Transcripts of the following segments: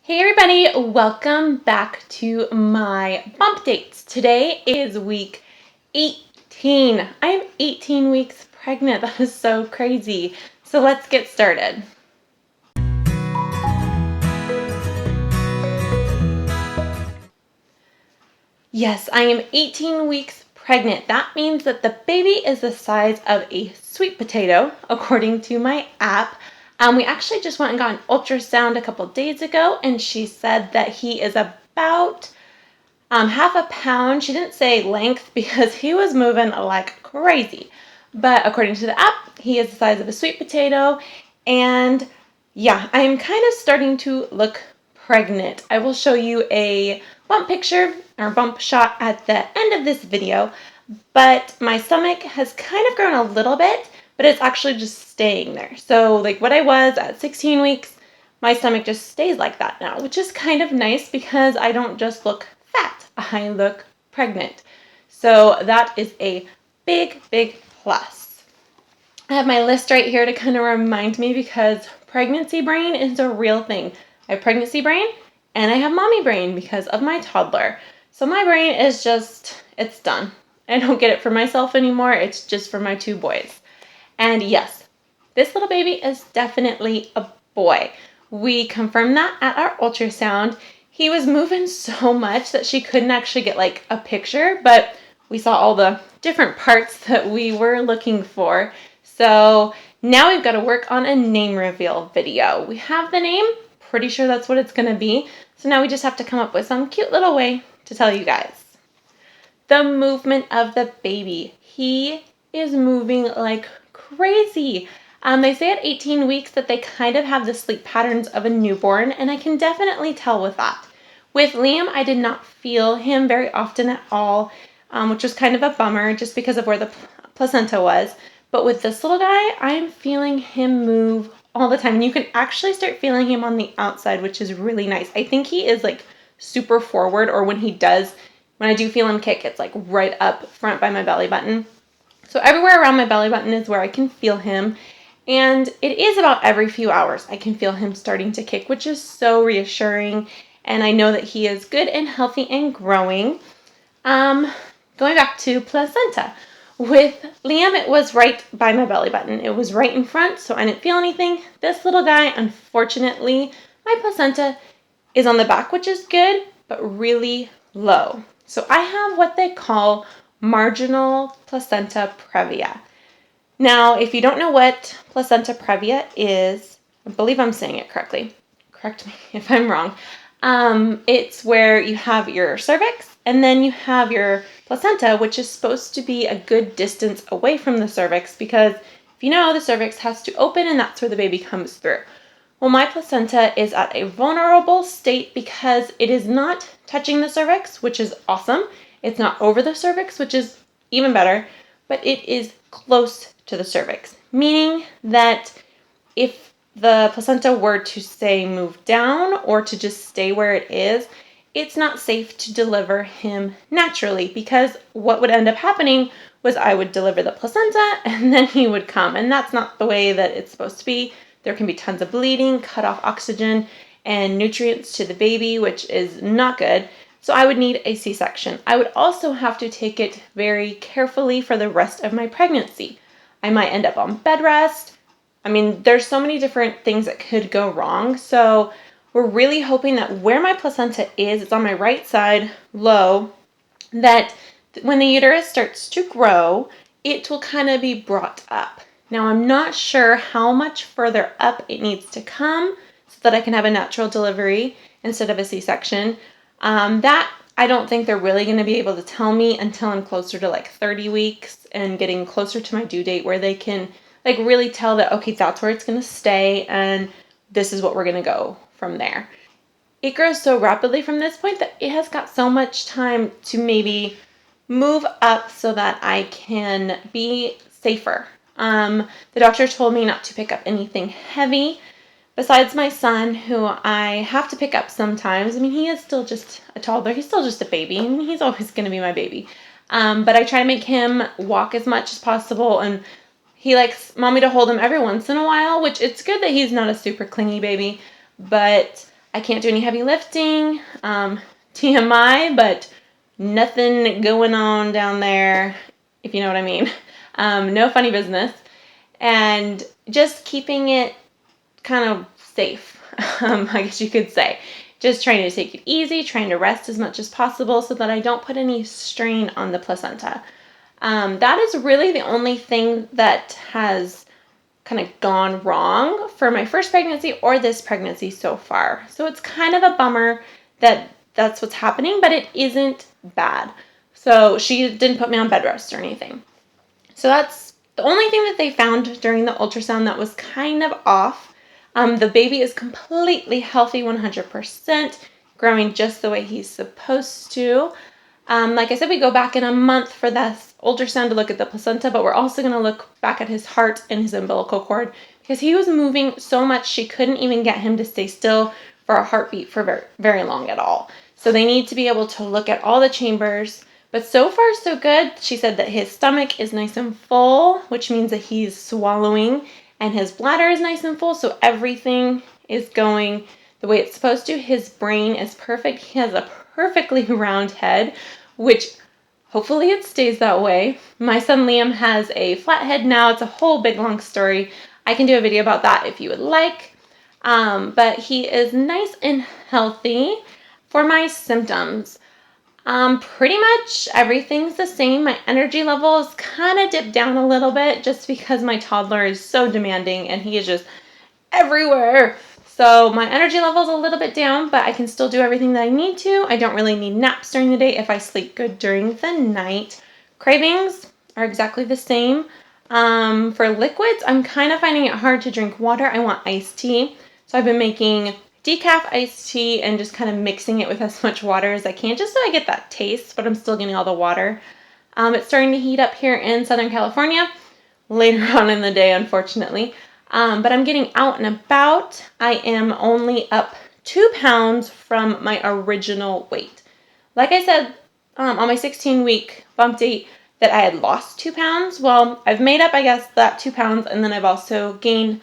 Hey everybody, welcome back to my bump dates. Today is week 18. I'm 18 weeks pregnant. That is so crazy. So let's get started. Yes, I am 18 weeks pregnant. That means that the baby is the size of a sweet potato, according to my app. We actually just went and got an ultrasound a couple days ago, and she said that he is about half a pound. She didn't say length because he was moving like crazy. But according to the app, he is the size of a sweet potato. And yeah, I'm kind of starting to look pregnant. I will show you a bump picture or bump shot at the end of this video. But my stomach has kind of grown a little bit, but it's actually just staying there. So like what I was at 16 weeks, my stomach just stays like that now, which is kind of nice because I don't just look fat, I look pregnant. So that is a big plus. I have my list right here to kind of remind me because pregnancy brain is a real thing. I have pregnancy brain and I have mommy brain because of my toddler. So my brain is just, it's done. I don't get it for myself anymore. It's just for my two boys. And yes, this little baby is definitely a boy. We confirmed that at our ultrasound. He was moving so much that she couldn't actually get like a picture, but we saw all the different parts that we were looking for. So now we've got to work on a name reveal video. We have the name, pretty sure that's what it's going to be. So now we just have to come up with some cute little way to tell you guys. The movement of the baby. He is moving like crazy. They say at 18 weeks that they kind of have the sleep patterns of a newborn, and I can definitely tell with that. With Liam, I did not feel him very often at all, which was kind of a bummer just because of where the placenta was. But with this little guy, I'm feeling him move all the time. And you can actually start feeling him on the outside, which is really nice. I think he is like super forward, or when I do feel him kick, it's like right up front by my belly button. So everywhere around my belly button is where I can feel him. And it is about every few hours I can feel him starting to kick, which is so reassuring. And I know that he is good and healthy and growing. Going back to placenta. With Liam, it was right by my belly button. It was right in front, so I didn't feel anything. This little guy, unfortunately, my placenta is on the back, which is good, but really low. So I have what they call marginal placenta previa. Now, if you don't know what placenta previa is, I believe I'm saying it correctly. Correct me if I'm wrong. It's where you have your cervix and then you have your placenta, which is supposed to be a good distance away from the cervix because if you know, the cervix has to open and that's where the baby comes through. Well, my placenta is at a vulnerable state because it is not touching the cervix, which is awesome. It's not over the cervix, which is even better, but it is close to the cervix, meaning that if the placenta were to say move down or to just stay where it is, it's not safe to deliver him naturally because what would end up happening was I would deliver the placenta and then he would come, and that's not the way that it's supposed to be. There can be tons of bleeding, cut off oxygen and nutrients to the baby, which is not good. So I would need a C-section. I would also have to take it very carefully for the rest of my pregnancy. I might end up on bed rest. I mean, there's so many different things that could go wrong. So we're really hoping that where my placenta is, it's on my right side, low, that when the uterus starts to grow, it will kind of be brought up. Now, I'm not sure how much further up it needs to come so that I can have a natural delivery instead of a C-section. That I don't think they're really going to be able to tell me until I'm closer to like 30 weeks and getting closer to my due date where they can like really tell that, okay, that's where it's going to stay and this is what we're going to go from there. It grows so rapidly from this point that it has got so much time to maybe move up so that I can be safer. The doctor told me not to pick up anything heavy besides my son, who I have to pick up sometimes. I mean, he is still just a toddler. He's still just a baby, and he's always going to be my baby. But I try to make him walk as much as possible, and he likes mommy to hold him every once in a while, which it's good that he's not a super clingy baby, but I can't do any heavy lifting. TMI, but nothing going on down there, if you know what I mean. No funny business. And just keeping it kind of safe, I guess you could say. Just trying to take it easy, trying to rest as much as possible so that I don't put any strain on the placenta. That is really the only thing that has kind of gone wrong for my first pregnancy or this pregnancy so far. So it's kind of a bummer that that's what's happening, but it isn't bad. So she didn't put me on bed rest or anything. So that's the only thing that they found during the ultrasound that was kind of off. The baby is completely healthy, 100%, growing just the way he's supposed to. Like I said, we go back in a month for this ultrasound to look at the placenta, but we're also going to look back at his heart and his umbilical cord because he was moving so much she couldn't even get him to stay still for a heartbeat for very, very long at all. So they need to be able to look at all the chambers. But so far, so good. She said that his stomach is nice and full, which means that he's swallowing, and his bladder is nice and full, so everything is going the way it's supposed to. His brain is perfect. He has a perfectly round head, which hopefully it stays that way. My son Liam has a flat head now. It's a whole big long story. I can do a video about that if you would like. But he is nice and healthy. For my symptoms, pretty much everything's the same. My energy levels kind of dipped down a little bit just because my toddler is so demanding and he is just everywhere. So my energy level is a little bit down, but I can still do everything that I need to. I don't really need naps during the day if I sleep good during the night. Cravings are exactly the same. For liquids, I'm kind of finding it hard to drink water. I want iced tea. So I've been making decaf iced tea and just kind of mixing it with as much water as I can just so I get that taste, but I'm still getting all the water. It's starting to heat up here in Southern California later on in the day, unfortunately. But I'm getting out and about. I am only up 2 pounds from my original weight. Like I said, on my 16-week bump date that I had lost 2 pounds. Well, I've made up, I guess, that 2 pounds, and then I've also gained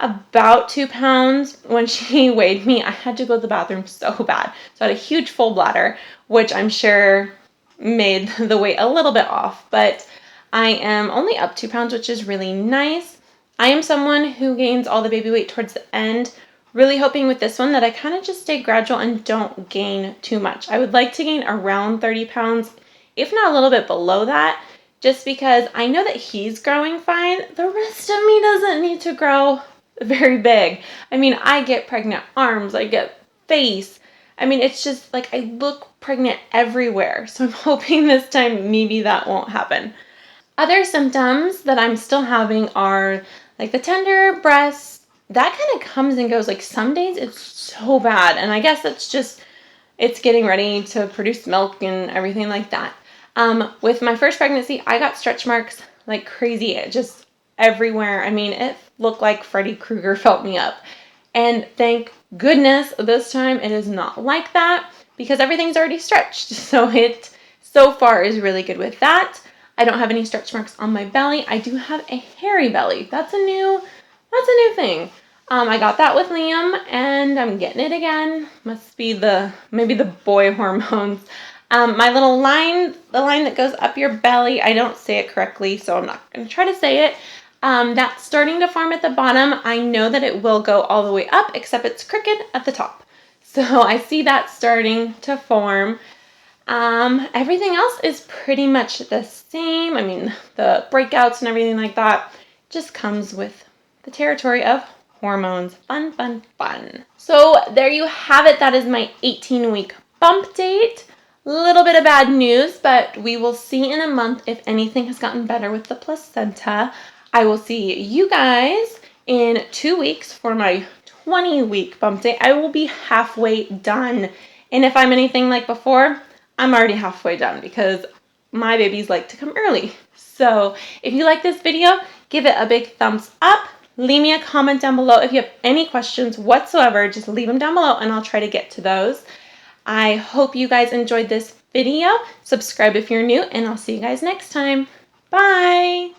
about 2 pounds. When she weighed me, I had to go to the bathroom so bad. So I had a huge full bladder, which I'm sure made the weight a little bit off. But I am only up 2 pounds, which is really nice. I am someone who gains all the baby weight towards the end, really hoping with this one that I kind of just stay gradual and don't gain too much. I would like to gain around 30 pounds, if not a little bit below that, just because I know that he's growing fine. The rest of me doesn't need to grow very big. I mean, I get pregnant arms, I get face. I mean, it's just like I look pregnant everywhere. So I'm hoping this time maybe that won't happen. Other symptoms that I'm still having are like the tender breasts. That kind of comes and goes. Like some days it's so bad. And I guess it's getting ready to produce milk and everything like that. With my first pregnancy, I got stretch marks like crazy. It just everywhere. I mean, it looked like Freddy Krueger felt me up. And thank goodness this time it is not like that because everything's already stretched. So it so far is really good with that. I don't have any stretch marks on my belly. I do have a hairy belly. That's a new thing. I got that with Liam and I'm getting it again. Must be maybe the boy hormones. My little line, the line that goes up your belly, I don't say it correctly, so I'm not going to try to say it. That's starting to form at the bottom. I know that it will go all the way up, except it's crooked at the top. So I see that starting to form. Everything else is pretty much the same. I mean, the breakouts and everything like that just comes with the territory of hormones. Fun, fun, fun. So there you have it. That is my 18-week bump date. Little bit of bad news, but we will see in a month if anything has gotten better with the placenta. I will see you guys in 2 weeks for my 20-week bump date. I will be halfway done. And if I'm anything like before, I'm already halfway done because my babies like to come early. So if you like this video, give it a big thumbs up. Leave me a comment down below. If you have any questions whatsoever, just leave them down below and I'll try to get to those. I hope you guys enjoyed this video. Subscribe if you're new and I'll see you guys next time. Bye.